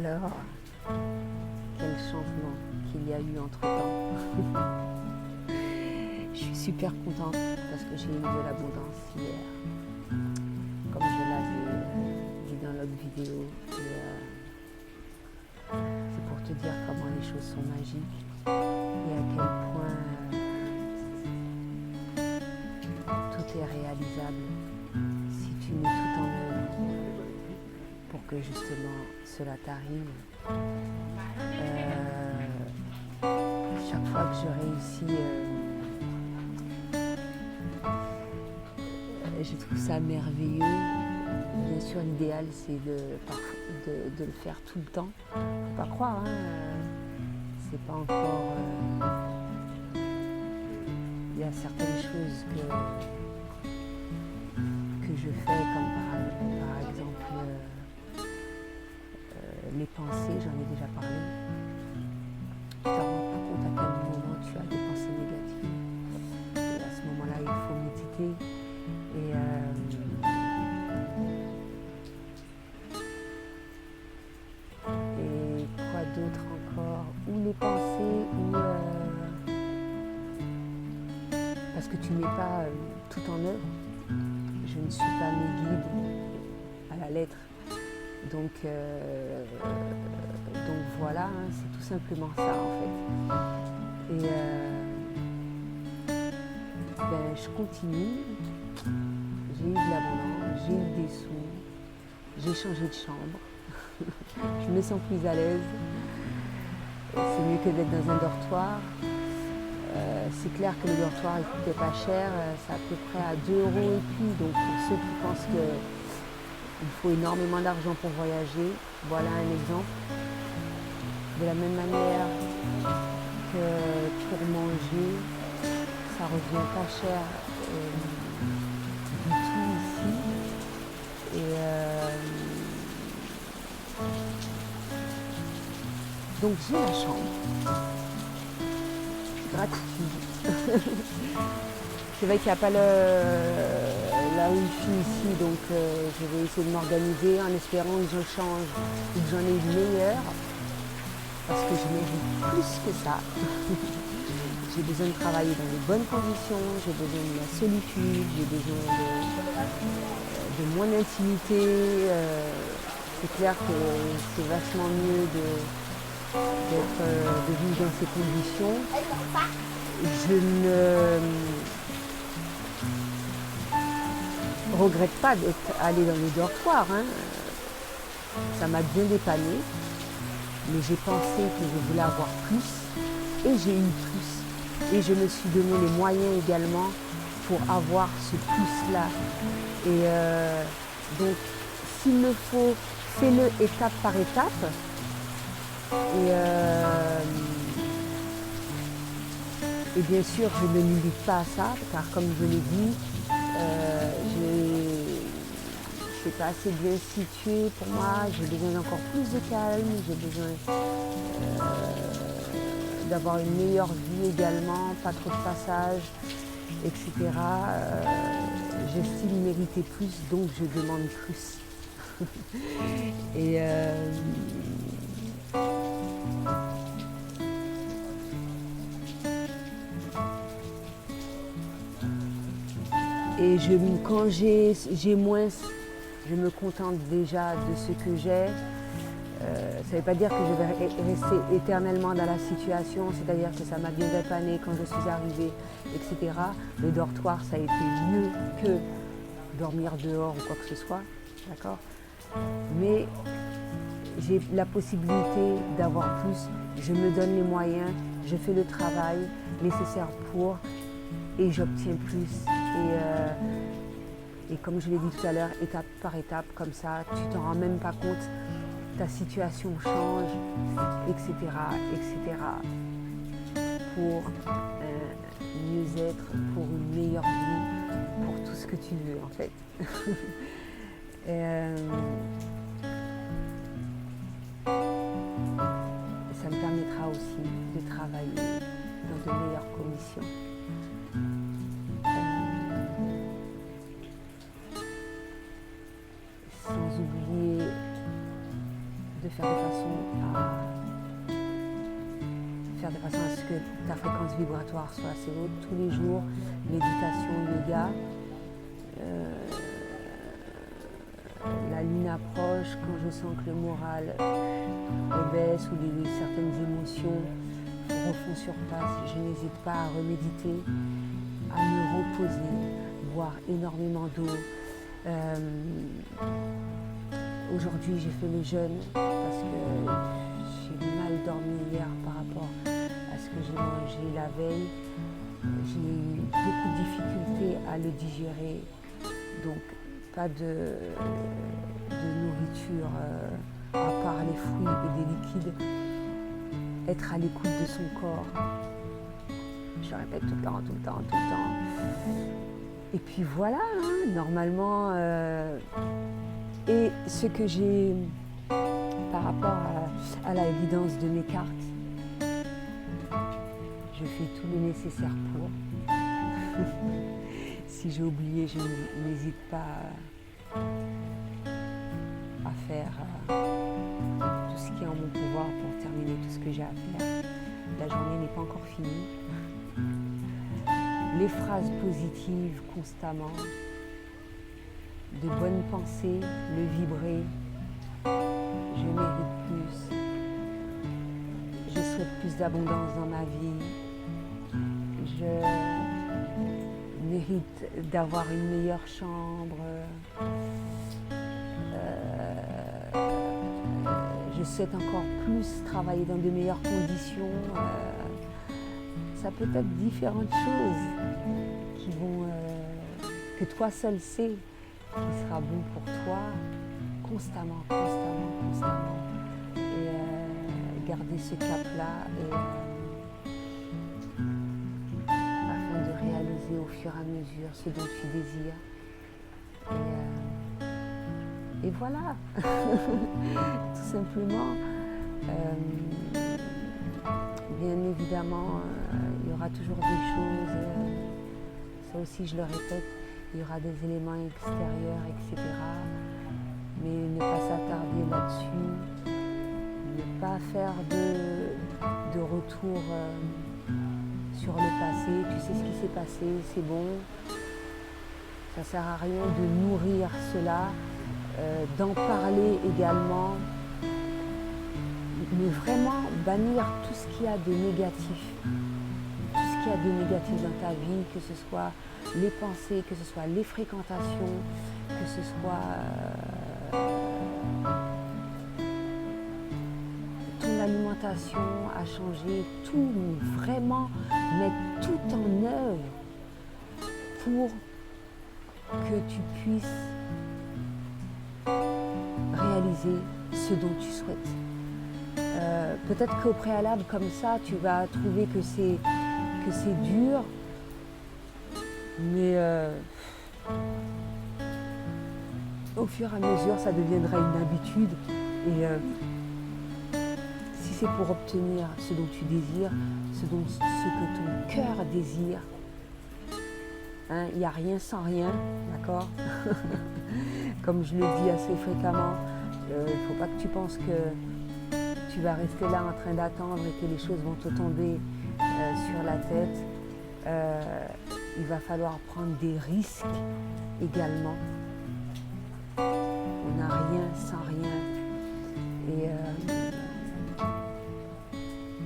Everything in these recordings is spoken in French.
alors, quel changement qu'il y a eu entre-temps. Je suis super contente parce que j'ai eu de l'abondance hier, comme je l'avais dit dans l'autre vidéo. C'est pour te dire comment les choses sont magiques et à quel point tout est réalisable si tu mets tout en œuvre pour que justement cela t'arrive. Chaque fois que je réussis, je trouve ça merveilleux. Bien sûr, l'idéal, c'est de le faire tout le temps. Faut pas croire, hein, c'est pas encore... Il y a certaines choses que je fais, comme par exemple les pensées, j'en ai déjà parlé. Tu te rends pas compte à quel moment tu as des pensées négatives. Et à ce moment-là, il faut méditer. Et quoi d'autre encore? Ou les pensées, parce que tu ne mets pas tout en œuvre. Je ne suis pas mes guides à la lettre. Donc voilà, hein, c'est tout simplement ça en fait. Et je continue. J'ai eu de l'abondance, j'ai eu des sous, j'ai changé de chambre. Je me sens plus à l'aise. C'est mieux que d'être dans un dortoir. C'est clair que le dortoir ne coûtait pas cher, c'est à peu près à 2 € et puis. Donc pour ceux qui pensent qu'il faut énormément d'argent pour voyager, voilà un exemple. De la même manière que pour manger, ça ne revient pas cher du tout ici. Et donc j'ai la chambre. Gratitude. C'est vrai qu'il n'y a pas la wifi ici, donc je vais essayer de m'organiser en espérant que je change et que j'en ai une meilleure. Parce que je mérite plus que ça. J'ai besoin de travailler dans de bonnes conditions, j'ai besoin de la solitude, j'ai besoin de moins d'intimité. C'est clair que c'est vachement mieux de vivre dans ces conditions. Je ne regrette pas d'être allée dans le dortoir. Hein. Ça m'a bien dépanné. Mais j'ai pensé que je voulais avoir plus et j'ai eu plus. Et je me suis donné les moyens également pour avoir ce plus-là. Et donc, s'il me faut, fais-le étape par étape. Et bien sûr, je ne limite pas à ça, car comme je l'ai dit, je ne suis pas assez bien située pour moi, j'ai besoin d'encore plus de calme, j'ai besoin d'avoir une meilleure vie également, pas trop de passage, etc. J'estime mériter plus, donc je demande plus. Et quand j'ai moins, je me contente déjà de ce que j'ai. Ça ne veut pas dire que je vais rester éternellement dans la situation, c'est-à-dire que ça m'a bien dépanné quand je suis arrivée, etc. Le dortoir, ça a été mieux que dormir dehors ou quoi que ce soit, d'accord? Mais j'ai la possibilité d'avoir plus, je me donne les moyens, je fais le travail nécessaire pour, et j'obtiens plus. Et comme je l'ai dit tout à l'heure, étape par étape, comme ça, tu t'en rends même pas compte, ta situation change, etc., etc. Pour un mieux-être, pour une meilleure vie, pour tout ce que tu veux en fait. Ça me permettra aussi de travailler dans de meilleures conditions. Sans oublier de faire de façon à ce que ta fréquence vibratoire soit assez haute tous les jours, méditation, yoga. La lune approche, quand je sens que le moral baisse ou certaines émotions refont surface, je n'hésite pas à reméditer, à me reposer, boire énormément d'eau. Aujourd'hui, j'ai fait le jeûne parce que j'ai mal dormi hier par rapport à ce que j'ai mangé la veille. J'ai eu beaucoup de difficultés à le digérer, donc pas de nourriture à part les fruits et des liquides. Être à l'écoute de son corps. Je le répète tout le temps. Et puis voilà, hein, normalement. Et ce que j'ai par rapport à la guidance de mes cartes, je fais tout le nécessaire pour. Si j'ai oublié, je n'hésite pas à faire tout ce qui est en mon pouvoir pour terminer tout ce que j'ai à faire. La journée n'est pas encore finie. Les phrases positives constamment, de bonnes pensées, le vibrer. Je mérite plus. Je souhaite plus d'abondance dans ma vie. Je mérite d'avoir une meilleure chambre. Je souhaite encore plus travailler dans de meilleures conditions. Ça peut être différentes choses que toi seul sais qui sera bon pour toi constamment. Et garder ce cap-là afin de réaliser au fur et à mesure ce dont tu désires. Et voilà, tout simplement. Bien évidemment, il y aura toujours des choses, ça aussi je le répète, il y aura des éléments extérieurs, etc. Mais ne pas s'attarder là-dessus, ne pas faire de retour sur le passé. Tu sais ce qui s'est passé, c'est bon. Ça ne sert à rien de nourrir cela, d'en parler également. Mais vraiment bannir tout ce qu'il y a de négatif. Tout ce qu'il y a de négatif dans ta vie, que ce soit les pensées, que ce soit les fréquentations, que ce soit ton alimentation à changer, tout, vraiment mettre tout en œuvre pour que tu puisses réaliser ce dont tu souhaites. Peut-être qu'au préalable, comme ça, tu vas trouver que c'est dur, mais au fur et à mesure, ça deviendra une habitude. Et si c'est pour obtenir ce dont tu désires, ce que ton cœur désire, hein, il n'y a rien sans rien, d'accord? Comme je le dis assez fréquemment, il ne faut pas que tu penses que tu vas rester là en train d'attendre et que les choses vont te tomber sur la tête. Il va falloir prendre des risques également. On n'a rien sans rien. Et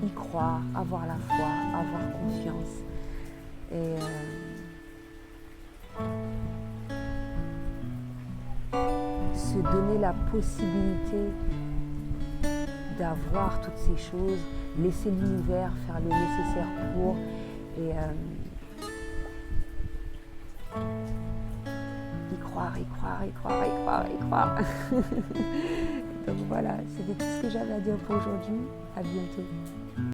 y croire, avoir la foi, avoir confiance. Et se donner la possibilité d'avoir toutes ces choses, laisser l'univers faire le nécessaire pour, et y croire. Donc voilà, c'était tout ce que j'avais à dire pour aujourd'hui. À bientôt.